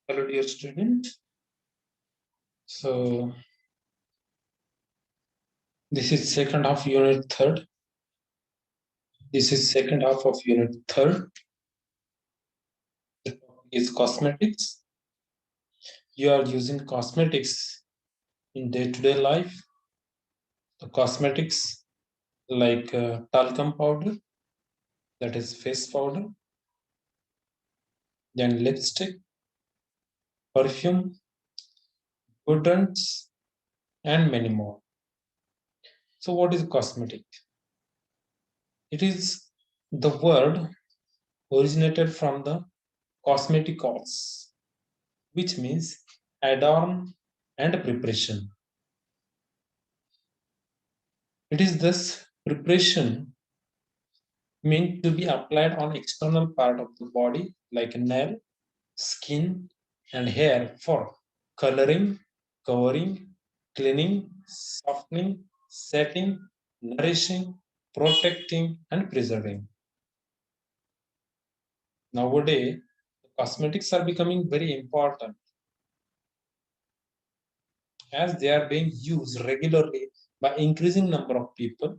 Hello, dear student. So this is second half unit third. This is second half of unit third. The topic is cosmetics. You are using cosmetics in day-to-day life. The cosmetics like talcum powder, that is face powder, then lipstick, perfume, deodorants, and many more. So what is cosmetic? It is the word originated from the cosmeticos, which means adorn and preparation. It is this preparation meant to be applied on external part of the body like nail, skin, and hair for coloring, covering, cleaning, softening, setting, nourishing, protecting, and preserving. Nowadays, cosmetics are becoming very important as they are being used regularly by increasing number of people,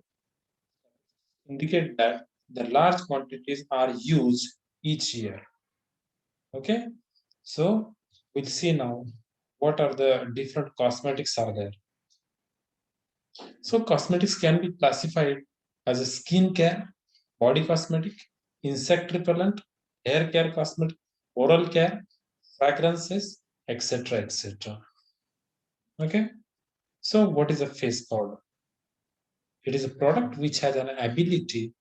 indicate that the large quantities are used each year. Okay, so we'll see now what are the different cosmetics are there. So cosmetics can be classified as a skin care, body cosmetic, insect repellent, hair care cosmetic, oral care, fragrances, etc. etc. Okay, so what is a face powder? It is a product which has an ability to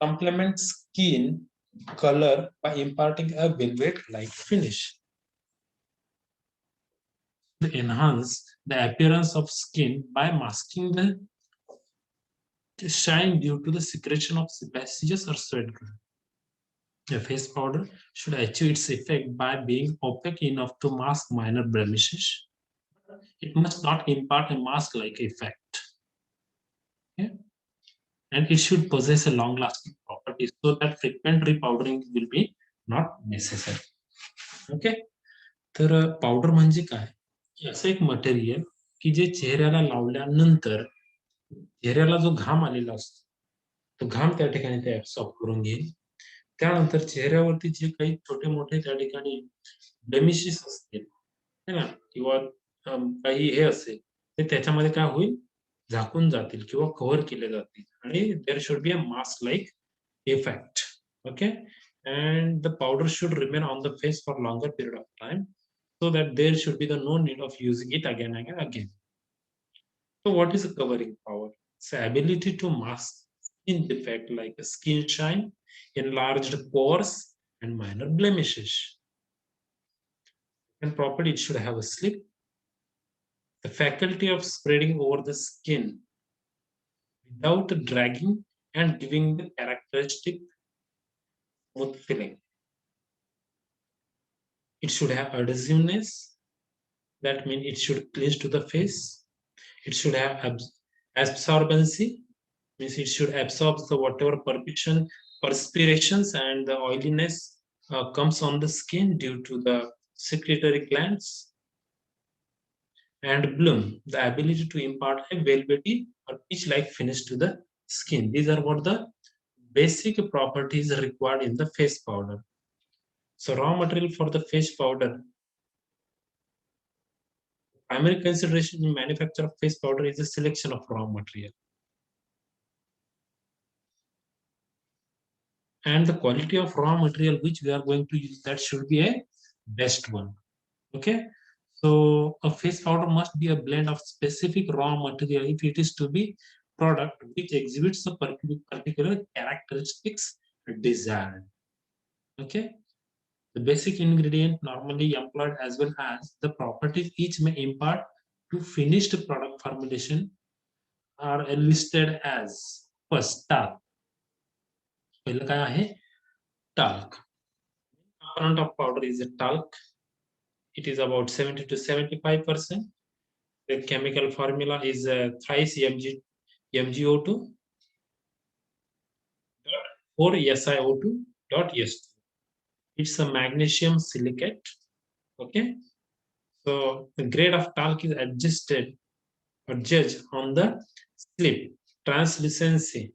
complement skin color by imparting a velvet-like finish. To enhance the appearance of skin by masking the shine due to the secretion of sebaceous or sweat gland. A face powder should achieve its effect by being opaque enough to mask minor blemishes. It must not impart a mask-like effect. Okay? And it should possess a long-lasting property so that frequent repowdering will be not necessary. Okay? तर powder म्हणजे काय? असं एक material की जे चेहऱ्याला लावल्यानंतर चेहऱ्याला जो घाम आलेला असतो तो घाम त्या ठिकाणी ते ऍब्सॉर्ब करून घेईल. त्यानंतर चेहऱ्यावरती जे काही छोटे मोठे त्या ठिकाणी ब्लेमिशेस असतील है ना किंवा काही हे असेल ते त्याच्यामध्ये काय होईल झाकून जातील किंवा कव्हर केले जातील आणि there should be a mask like effect. Okay, and the powder should remain on the face for longer period of time so that there should be the no need of using it again and again. So what is a covering power? It's the ability to mask skin defect like a skin shine, enlarged pores, and minor blemishes. And property, it should have a slip, the faculty of spreading over the skin without dragging and giving the characteristic smooth feeling. It should have adhesiveness, that means it should cleave to the face. It should have absorbency, means it should absorb the whatever perspirations and the oiliness comes on the skin due to the secretory glands. And bloom, the ability to impart a velvety or peach-like finish to the skin. These are what the basic properties required in the face powder. So raw material for the face powder. Primary consideration in manufacture of face powder is the selection of raw material. And the quality of raw material which we are going to use, that should be a best one. Okay, so a face powder must be a blend of specific raw material if it is to be product which exhibits the particular characteristics desired. Okay, the basic ingredient normally employed as well as the properties each may impart to finished product formulation are listed as first talc. पहिलं काय आहे talc. Component of powder is a talc. It is about 70 to 75%. The chemical formula is thrice MgO2 4 SiO2 dot S2. It's a magnesium silicate. Okay, so the grade of talc is adjusted or judged on the slip, translucency,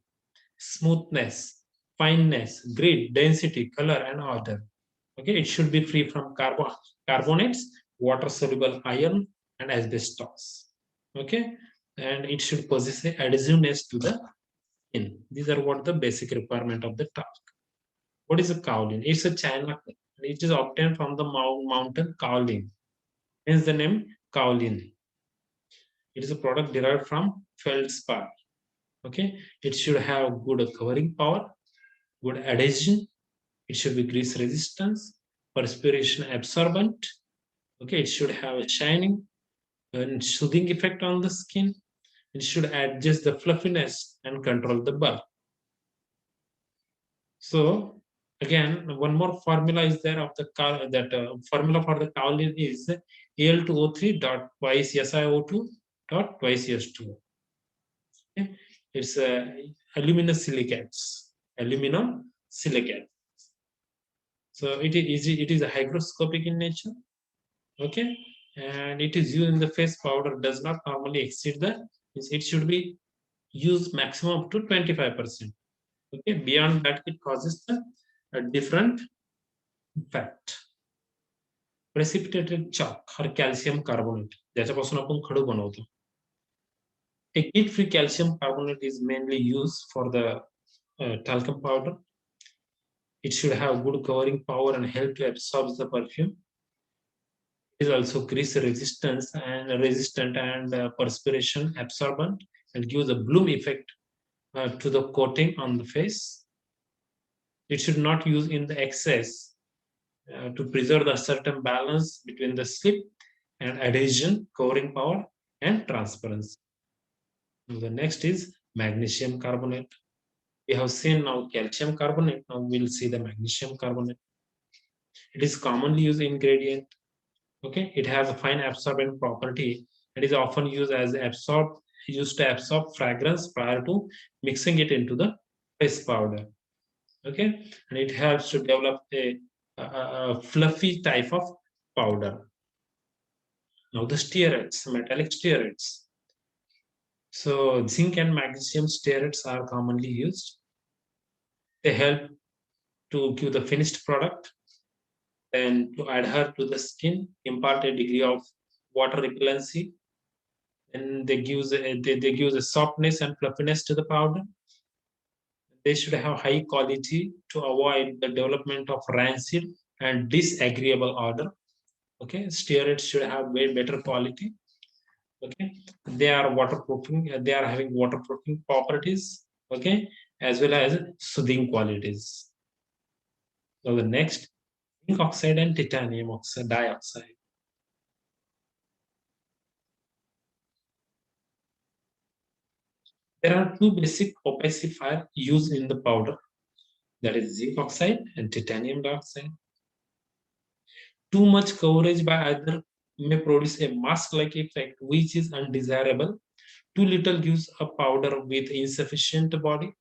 smoothness, fineness, grit, density, color, and order. Okay, it should be free from carbonates, water soluble iron, and asbestos. Okay, and it should possess a adhesiveness to the skin. These are what the basic requirement of the task. What is a kaolin? It's a China. It is obtained from the mountain kaolin. Hence the name kaolin. It is a product derived from feldspar. Okay, it should have good covering power, good adhesion. It should be grease resistance, perspiration absorbent. Okay, it should have a shining and soothing effect on the skin. It should adjust the fluffiness and control the bulk. So again, one more formula is there of the formula for the kaolin is Al2O3 dot twice SiO2 dot twice S2. Okay? It's aluminum silicates. Aluminum silicate. So it is a hygroscopic in nature. Okay, and it is used in the face powder. Does not normally exceed the. It should be used maximum up to 25%. Okay, beyond that it causes a different effect. Precipitated chalk or calcium carbonate ज्याच्यापासून आपण खडू बनवतो. A heat-free calcium carbonate is mainly used for the talcum powder. It should have good covering power and help to absorb the perfume. It is also grease resistant and perspiration absorbent and gives a bloom effect to the coating on the face. It should not use in the excess to preserve the certain balance between the slip and adhesion, covering power, and transparency. Now the next is magnesium carbonate. We have seen now calcium carbonate. Now we'll see the magnesium carbonate. It is commonly used ingredient. Okay, it has a fine absorbent property and is often used to absorb fragrance prior to mixing it into the face powder. Okay, and it helps to develop a fluffy type of powder. Now the stearates, metallic stearates. So zinc and magnesium stearates are commonly used. They help to give the finished product and to adhere to the skin, impart a degree of water repellency, and they give a softness and fluffiness to the powder. They should have high quality to avoid the development of rancid and disagreeable odor. Okay, stearates should have way better quality. Okay, they are waterproofing. They are having waterproofing properties. Okay, as well as soothing qualities. So the next, zinc oxide and titanium oxide dioxide. There are two basic opacifiers used in the powder, that is zinc oxide and titanium dioxide. Too much coverage by either may produce a mask-like effect, which is undesirable. Too little gives a powder with insufficient body.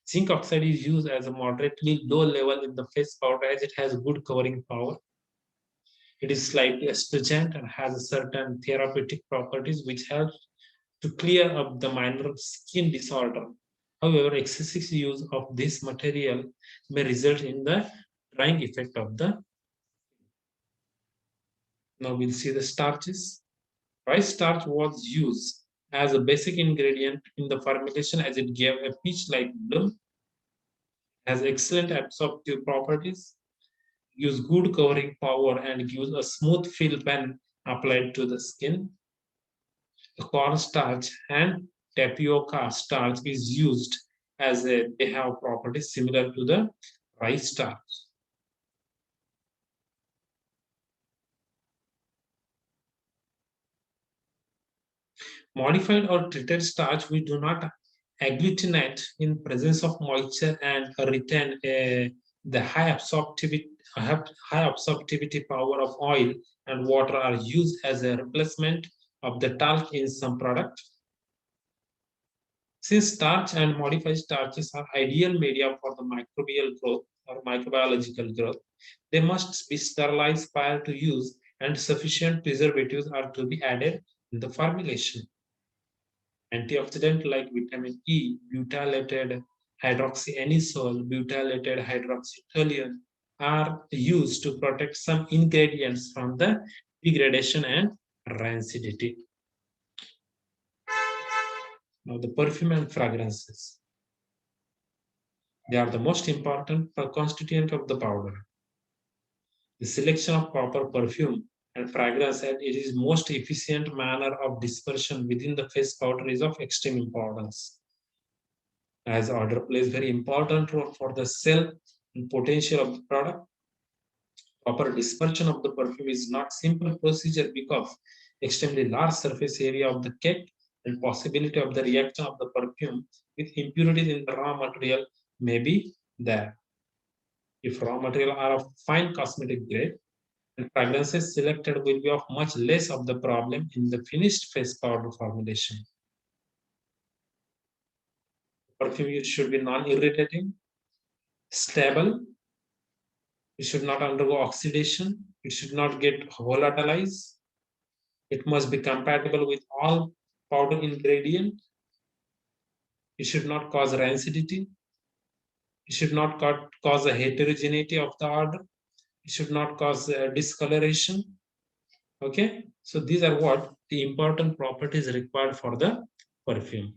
Zinc oxide is used as a moderately low level in the face powder as it has good covering power. It is slightly astringent and has certain therapeutic properties which help to clear up the minor skin disorder. However, excessive use of this material may result in the drying effect of the. Now we'll see the starches. Rice starch was used as a basic ingredient in the formulation as it gave a peach-like bloom, has excellent absorptive properties, gives good covering power, and gives a smooth feel when applied to the skin. The cornstarch and tapioca starch is used as they have properties similar to the rice starch. Modified or treated starch, we do not agglutinate in presence of moisture and retain the high absorptivity power of oil and water are used as a replacement of the talc in some product. Since starch and modified starches are ideal media for the microbial growth or microbiological growth. They must be sterilized prior to use, and sufficient preservatives are to be added in the formulation. Antioxidant like vitamin E, butylated hydroxyanisole, butylated hydroxytoluene are used to protect some ingredients from the degradation and rancidity. Now, the perfume and fragrances. They are the most important constituent of the powder. The selection of proper perfume and fragrance at its most efficient manner of dispersion within the face powder is of extreme importance, as odor plays very important role for the sell and potential of the product. Proper dispersion of the perfume is not simple procedure because extremely large surface area of the cake and possibility of the reaction of the perfume with impurities in the raw material may be there. If raw material are of fine cosmetic grade, and fragrances selected will be of much less of the problem in the finished face powder formulation. Perfume should be non-irritating, stable. It should not undergo oxidation. It should not get volatilized. It must be compatible with all powder ingredient. It should not cause rancidity. It should not cause a heterogeneity of the odor. It should not cause discoloration. Okay, so these are what the important properties required for the perfume.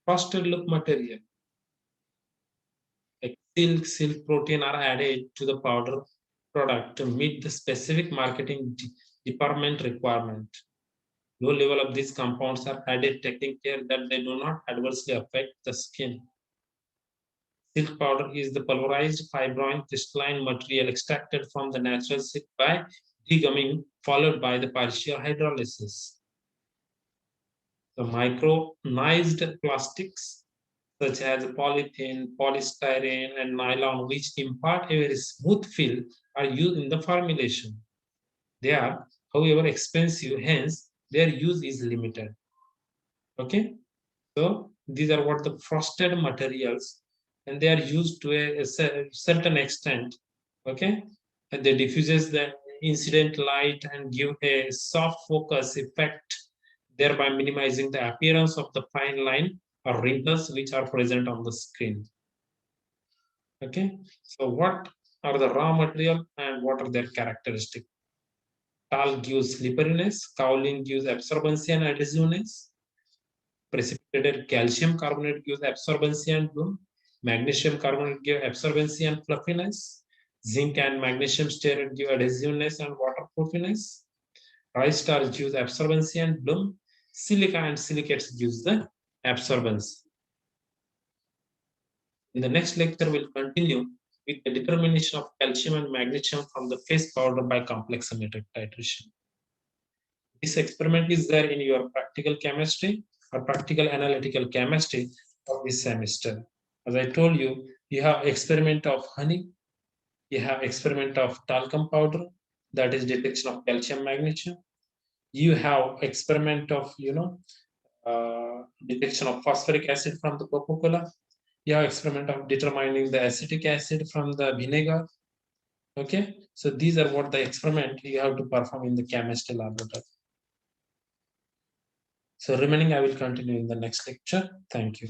Frosted look material like silk protein are added to the powder product to meet the specific marketing department requirement. Low level of these compounds are added, taking care that they do not adversely affect the skin. Silk powder is the pulverized fibroin crystalline material extracted from the natural silk by degumming, followed by the partial hydrolysis. The micronized plastics such as polythene, polystyrene, and nylon, which impart a very smooth feel, are used in the formulation. They are, however, expensive, hence their use is limited. Okay, so these are what the frosted materials, and they are used to a certain extent. Okay, and they diffuses the incident light and give a soft focus effect, thereby minimizing the appearance of the fine line or wrinkles which are present on the screen. Okay, so what are the raw material and what are their characteristics? Talc gives slipperiness, kaolin gives absorbency and adhesiveness, precipitated calcium carbonate gives absorbency and bloom, magnesium carbonate gives absorbency and fluffiness, zinc and magnesium stearate give adhesiveness and waterproofiness, rice starch gives absorbency and bloom, silica and silicates gives the absorbance. In the next lecture, we'll continue with the determination of calcium and magnesium from the face powder by complex symmetric titration. This experiment is there in your practical chemistry or practical analytical chemistry of this semester. As I told you, you have experiment of honey, you have experiment of talcum powder, that is detection of calcium magnesium. You have experiment of detection of phosphoric acid from the Coca-Cola. You have experiment of determining the acetic acid from the vinegar. Okay, so these are what the experiment you have to perform in the chemistry laboratory. So remaining I will continue in the next lecture. Thank you.